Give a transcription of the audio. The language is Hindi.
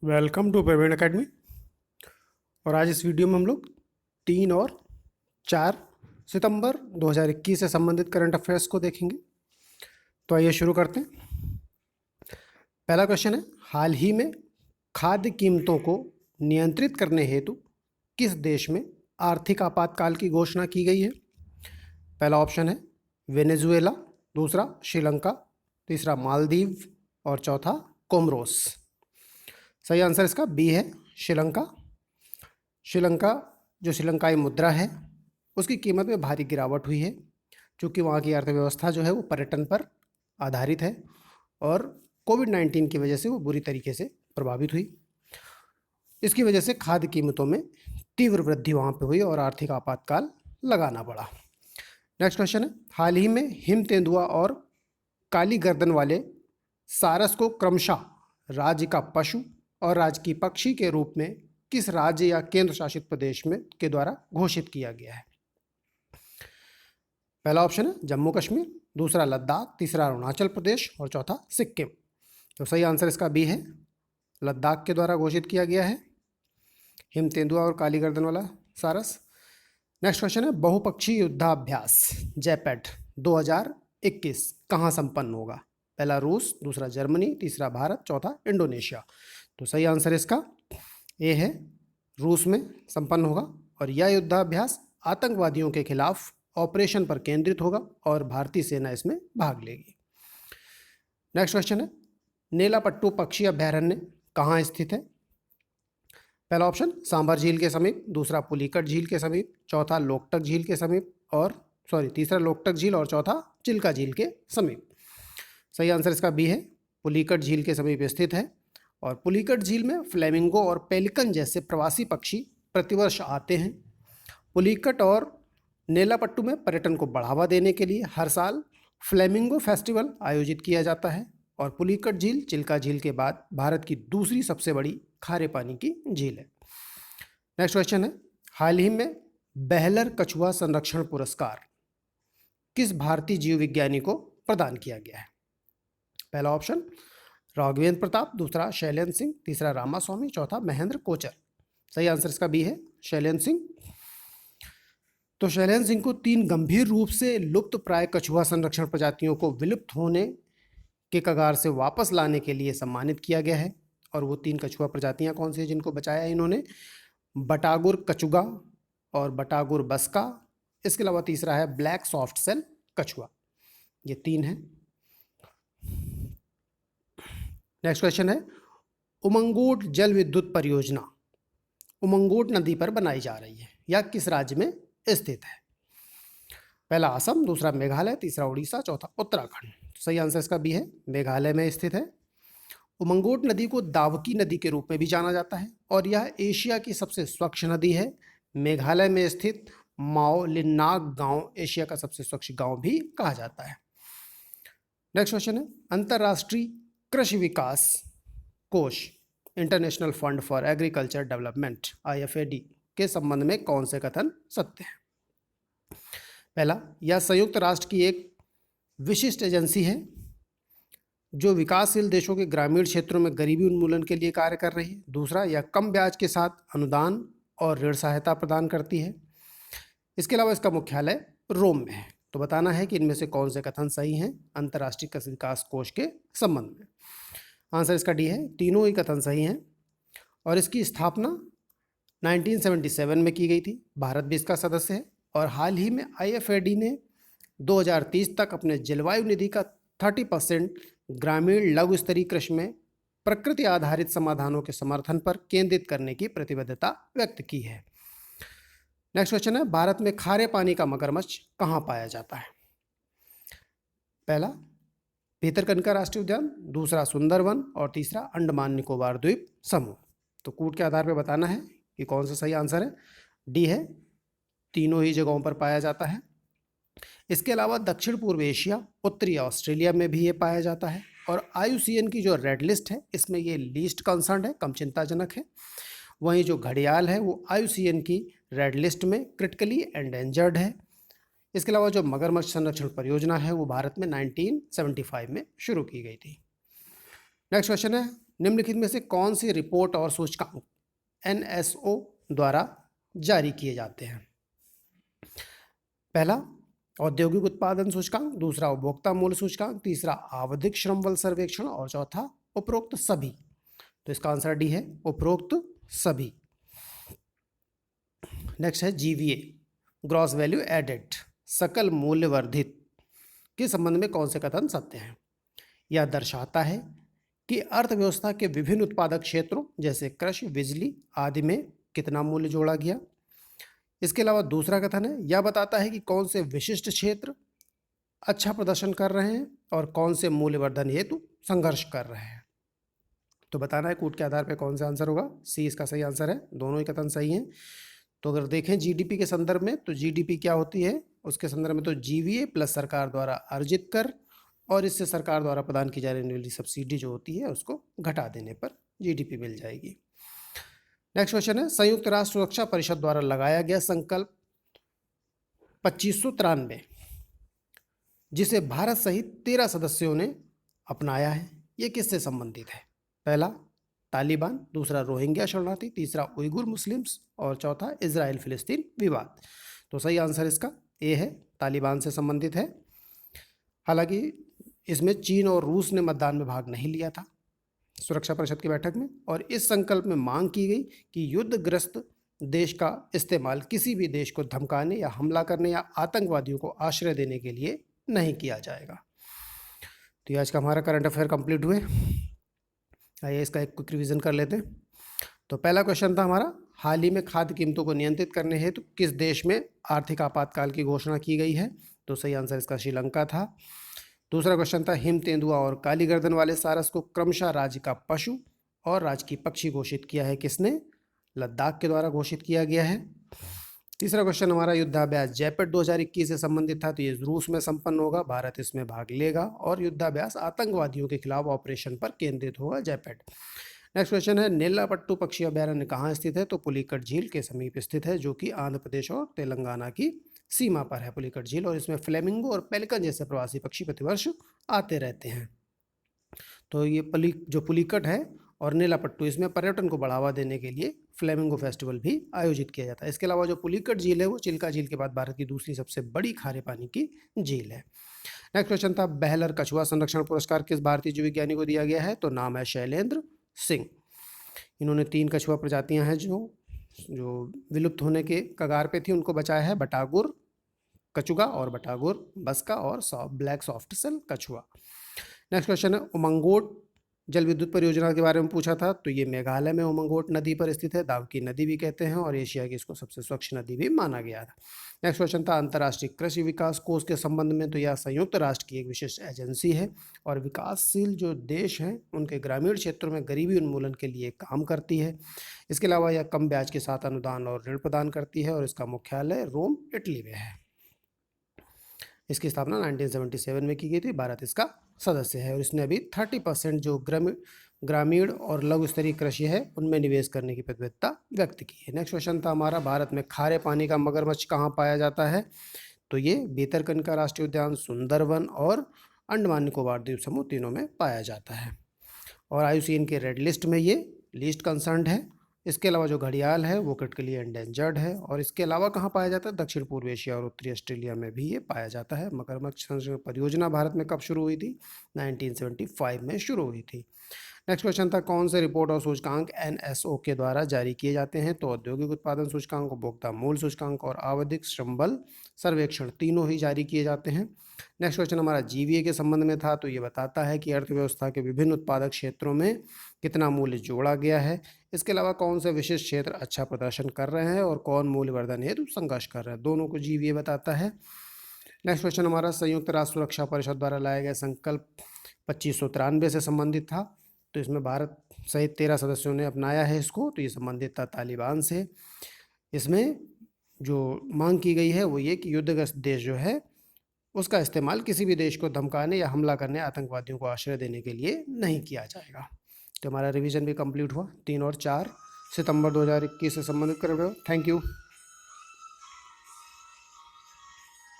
Welcome to Praveen academy. और आज इस वीडियो में हम लोग 3 और 4 सितंबर 2021 से संबंधित करंट अफेयर्स को देखेंगे। तो आइए शुरू करते हैं। पहला क्वेश्चन है, हाल ही में खाद्य कीमतों को नियंत्रित करने हेतु किस देश में आर्थिक आपातकाल की घोषणा की गई है? पहला ऑप्शन है वेनेजुएला, दूसरा श्रीलंका, तीसरा मालदीव और चौथा कोमरोस। सही आंसर इसका बी है, श्रीलंका। श्रीलंका जो श्रीलंकाई मुद्रा है उसकी कीमत में भारी गिरावट हुई है, क्योंकि वहाँ की अर्थव्यवस्था जो है वो पर्यटन पर आधारित है और कोविड-19 की वजह से वो बुरी तरीके से प्रभावित हुई। इसकी वजह से खाद्य कीमतों में तीव्र वृद्धि वहाँ पे हुई और आर्थिक आपातकाल लगाना पड़ा। नेक्स्ट क्वेश्चन है, हाल ही में हिम तेंदुआ और काली गर्दन वाले सारस को क्रमशः राज्य का पशु और राज्य की पक्षी के रूप में किस राज्य या केंद्र शासित प्रदेश में के द्वारा घोषित किया गया है? पहला ऑप्शन है जम्मू कश्मीर, दूसरा लद्दाख, तीसरा अरुणाचल प्रदेश और चौथा सिक्किम। तो सही आंसर इसका बी है, लद्दाख के द्वारा घोषित किया गया है हिम तेंदुआ और काली गर्दन वाला सारस। नेक्स्ट क्वेश्चन है, बहुपक्षीय युद्धाभ्यास जैपेड 2021 कहाँ संपन्न होगा? पहला रूस, दूसरा जर्मनी, तीसरा भारत, चौथा इंडोनेशिया। तो सही आंसर इसका ए है, रूस में संपन्न होगा और यह युद्धाभ्यास आतंकवादियों के खिलाफ ऑपरेशन पर केंद्रित होगा और भारतीय सेना इसमें भाग लेगी। नेक्स्ट क्वेश्चन है, नेलापट्टू पक्षी अभयारण्य कहाँ स्थित है? पहला ऑप्शन सांभर झील के समीप, दूसरा पुलिकट झील के समीप, चौथा लोकटक झील के समीप तीसरा लोकटक झील और चौथा चिल्का झील के समीप। सही आंसर इसका बी है, पुलिकट झील के समीप स्थित है और पुलिकट झील में फ्लेमिंगो और पेलिकन जैसे प्रवासी पक्षी प्रतिवर्ष आते हैं। पुलिकट और नेलापट्टू में पर्यटन को बढ़ावा देने के लिए हर साल फ्लेमिंगो फेस्टिवल आयोजित किया जाता है और पुलिकट झील चिल्का झील के बाद भारत की दूसरी सबसे बड़ी खारे पानी की झील है। नेक्स्ट क्वेश्चन है, हाल ही में बेहलर कछुआ संरक्षण पुरस्कार किस भारतीय जीव विज्ञानी को प्रदान किया गया है? पहला ऑप्शन राघवेंद्र प्रताप, दूसरा शैलेंद्र सिंह, तीसरा रामास्वामी, चौथा महेंद्र कोचर। सही आंसर इसका बी है, शैलेंद्र सिंह। तो शैलेंद्र सिंह को 3 गंभीर रूप से लुप्त प्राय कछुआ संरक्षण प्रजातियों को विलुप्त होने के कगार से वापस लाने के लिए सम्मानित किया गया है। और वो 3 कछुआ प्रजातियां कौन सी हैं जिनको बचाया इन्होंने? बटागुर कचुगा और बटागुर बसका, इसके अलावा तीसरा है ब्लैक सॉफ्ट सेल कछुआ। ये 3 हैं। नेक्स्ट क्वेश्चन है, उमंगोट जल विद्युत परियोजना उमंगोट नदी पर बनाई जा रही है, यह किस राज्य में स्थित है? पहला असम, दूसरा मेघालय, तीसरा उड़ीसा, चौथा उत्तराखंड। सही आंसर इसका बी है, मेघालय में स्थित है। उमंगोट नदी को दावकी नदी के रूप में भी जाना जाता है और यह एशिया की सबसे स्वच्छ नदी है। मेघालय में स्थित माओ लिन्नाक गांव एशिया का सबसे स्वच्छ गांव भी कहा जाता है। नेक्स्ट क्वेश्चन है, अंतर्राष्ट्रीय कृषि विकास कोष international fund for agriculture development IFAD के संबंध में कौन से कथन सत्य हैं? पहला, यह संयुक्त राष्ट्र की एक विशिष्ट एजेंसी है जो विकासशील देशों के ग्रामीण क्षेत्रों में गरीबी उन्मूलन के लिए कार्य कर रही है। दूसरा, यह कम ब्याज के साथ अनुदान और ऋण सहायता प्रदान करती है। इसके अलावा इसका मुख्यालय रोम में है। तो बताना है कि इनमें से कौन से कथन सही हैं अंतर्राष्ट्रीय कृषि विकास कोष के संबंध में। आंसर इसका डी है, तीनों ही कथन सही हैं और इसकी स्थापना 1977 में की गई थी। भारत भी इसका सदस्य है और हाल ही में IFAD ने 2030 तक अपने जलवायु निधि का 30% ग्रामीण लघु स्तरीय कृषि में प्रकृति आधारित समाधानों के समर्थन पर केंद्रित करने की प्रतिबद्धता व्यक्त की है। नेक्स्ट क्वेश्चन है, भारत में खारे पानी का मगरमच्छ कहाँ पाया जाता है? पहला भितरकनिका राष्ट्रीय उद्यान, दूसरा सुंदरवन और तीसरा अंडमान निकोबार द्वीप समूह। तो कूट के आधार पर बताना है कि कौन सा सही आंसर है। डी है, तीनों ही जगहों पर पाया जाता है। इसके अलावा दक्षिण पूर्व एशिया, उत्तरी ऑस्ट्रेलिया में भी ये पाया जाता है और IUCN की जो रेड लिस्ट है इसमें ये लीस्ट कंसर्न है, कम चिंताजनक है। वहीं जो घड़ियाल है वो IUCN की रेड लिस्ट में क्रिटिकली एंडेंजर्ड है। इसके अलावा जो मगरमच्छ संरक्षण परियोजना है वो भारत में 1975 में शुरू की गई थी। नेक्स्ट क्वेश्चन है, निम्नलिखित में से कौन सी रिपोर्ट और सूचकांक NSO द्वारा जारी किए जाते हैं? पहला औद्योगिक उत्पादन सूचकांक, दूसरा उपभोक्ता मूल्य सूचकांक, तीसरा आवधिक श्रम बल सर्वेक्षण और चौथा उपरोक्त सभी। तो इसका आंसर डी है, उपरोक्त सभी। नेक्स्ट है GVA, ग्रॉस वैल्यू एडेड, सकल मूल्य वर्धित के संबंध में कौन से कथन सत्य हैं? यह दर्शाता है कि अर्थव्यवस्था के विभिन्न उत्पादक क्षेत्रों जैसे कृषि, बिजली आदि में कितना मूल्य जोड़ा गया। इसके अलावा दूसरा कथन है, यह बताता है कि कौन से विशिष्ट क्षेत्र अच्छा प्रदर्शन कर रहे हैं और कौन से मूल्यवर्धन हेतु संघर्ष कर रहे हैं। तो बताना है कूट के आधार पर कौन सा आंसर होगा। सी इसका सही आंसर है, दोनों ही कथन सही हैं। तो अगर देखें जीडीपी के संदर्भ में, तो जीडीपी क्या होती है उसके संदर्भ में, तो जीवीए प्लस सरकार द्वारा अर्जित कर और इससे सरकार द्वारा प्रदान की जाने वाली सब्सिडी जो होती है उसको घटा देने पर जीडीपी मिल जाएगी। नेक्स्ट क्वेश्चन है, संयुक्त राष्ट्र सुरक्षा परिषद द्वारा लगाया गया संकल्प 2593 जिसे भारत सहित 13 सदस्यों ने अपनाया है, ये किससे संबंधित है? पहला तालिबान, दूसरा रोहिंग्या शरणार्थी, तीसरा उइगुर मुस्लिम्स और चौथा इजराइल फिलिस्तीन विवाद। तो सही आंसर इसका ए है, तालिबान से संबंधित है। हालांकि इसमें चीन और रूस ने मतदान में भाग नहीं लिया था सुरक्षा परिषद की बैठक में, और इस संकल्प में मांग की गई कि युद्धग्रस्त देश का इस्तेमाल किसी भी देश को धमकाने या हमला करने या आतंकवादियों को आश्रय देने के लिए नहीं किया जाएगा। तो आज का हमारा करंट अफेयर कंप्लीट हुए। आइए इसका एक क्विक रिवीजन कर लेते हैं। तो पहला क्वेश्चन था हमारा, हाल ही में खाद्य कीमतों को नियंत्रित करने हेतु किस देश में आर्थिक आपातकाल की घोषणा की गई है? तो सही आंसर इसका श्रीलंका था। दूसरा क्वेश्चन था, हिम तेंदुआ और काली गर्दन वाले सारस को क्रमशः राज्य का पशु और राजकीय पक्षी घोषित किया है किसने? लद्दाख के द्वारा घोषित किया गया है। तीसरा क्वेश्चन हमारा, युद्धाभ्यास जयपेट 2021 से संबंधित था, तो ये रूस में संपन्न होगा, भारत इसमें भाग लेगा और युद्धाभ्यास आतंकवादियों के खिलाफ ऑपरेशन पर केंद्रित होगा जयपेट। नेक्स्ट क्वेश्चन है, नेल्लापट्टू पक्षी अभयारण्य कहाँ स्थित है? तो पुलिकट झील के समीप स्थित है, जो कि आंध्र प्रदेश और तेलंगाना की सीमा पर है पुलिकट झील, और इसमें फ्लेमिंगो और पेलिकन जैसे प्रवासी पक्षी प्रतिवर्ष आते रहते हैं। तो ये पुलिकट है और नेल्लापट्टू, इसमें पर्यटन को बढ़ावा देने के लिए फ्लेमिंगो फेस्टिवल भी आयोजित किया जाता है। इसके अलावा जो पुलिकट झील है वो चिल्का झील के बाद भारत की दूसरी सबसे बड़ी खारे पानी की झील है। नेक्स्ट क्वेश्चन था, बेहलर कछुआ संरक्षण पुरस्कार किस भारतीय जीव विज्ञानी को दिया गया है? तो नाम है शैलेंद्र सिंह। इन्होंने 3 कछुआ प्रजातियां हैं जो विलुप्त होने के कगार पे थी, उनको बचाया है, बटागुर कचुगा और बटागुर बसका और ब्लैक सॉफ्ट सेल कछुआ। नेक्स्ट क्वेश्चन है, उमंगोट जल विद्युत परियोजना के बारे में पूछा था, तो ये मेघालय में उमंगोट नदी पर स्थित है, दावकी नदी भी कहते हैं और एशिया की इसको सबसे स्वच्छ नदी भी माना गया था। नेक्स्ट क्वेश्चन था, अंतर्राष्ट्रीय कृषि विकास कोष के संबंध में, तो यह संयुक्त राष्ट्र की एक विशेष एजेंसी है और विकासशील जो देश हैं उनके ग्रामीण क्षेत्रों में गरीबी उन्मूलन के लिए काम करती है। इसके अलावा यह कम ब्याज के साथ अनुदान और ऋण प्रदान करती है और इसका मुख्यालय रोम इटली में है। इसकी स्थापना 1977 में की गई थी, भारत इसका सदस्य है और इसने अभी 30% जो ग्रामीण और लघु स्तरीय कृषि है उनमें निवेश करने की प्रतिबद्धता व्यक्त की है। नेक्स्ट क्वेश्चन था हमारा, भारत में खारे पानी का मगरमच्छ कहाँ पाया जाता है? तो ये भीतरकनिका राष्ट्रीय उद्यान, सुंदरवन और अंडमान निकोबार द्वीप समूह तीनों में पाया जाता है और IUCN के रेड लिस्ट में ये लीस्ट कंसर्न्ड है। इसके अलावा जो घड़ियाल है वो क्रिटिकली एंडेंजर्ड है और इसके अलावा कहाँ पाया जाता है? दक्षिण पूर्व एशिया और उत्तरी ऑस्ट्रेलिया में भी ये पाया जाता है। मगरमच्छ संरक्षण परियोजना भारत में कब शुरू हुई थी? 1975 में शुरू हुई थी। नेक्स्ट क्वेश्चन था, कौन से रिपोर्ट और सूचकांक NSO के द्वारा जारी किए जाते हैं? तो औद्योगिक उत्पादन सूचकांक, उपभोक्ता मूल्य सूचकांक और आवधिक श्रम बल सर्वेक्षण तीनों ही जारी किए जाते हैं। नेक्स्ट क्वेश्चन हमारा GVA के संबंध में था, तो ये बताता है कि अर्थव्यवस्था के विभिन्न उत्पादक क्षेत्रों में कितना मूल्य जोड़ा गया है। इसके अलावा कौन से विशेष क्षेत्र अच्छा प्रदर्शन कर रहे हैं और कौन मूल्यवर्धन हेतु संघर्ष कर रहे हैं, दोनों को GVA बताता है। नेक्स्ट क्वेश्चन हमारा, संयुक्त राष्ट्र सुरक्षा परिषद द्वारा लाया गया संकल्प 2593 से संबंधित था, तो इसमें भारत सहित 13 सदस्यों ने अपनाया है इसको, तो ये संबंधित था तालिबान से। इसमें जो मांग की गई है वो ये कि युद्धग्रस्त देश जो है उसका इस्तेमाल किसी भी देश को धमकाने या हमला करने, आतंकवादियों को आश्रय देने के लिए नहीं किया जाएगा। तो हमारा रिवीजन भी कंप्लीट हुआ। 3 और 4 सितंबर 2021 से संबंधित कर रहे हो। Thank you.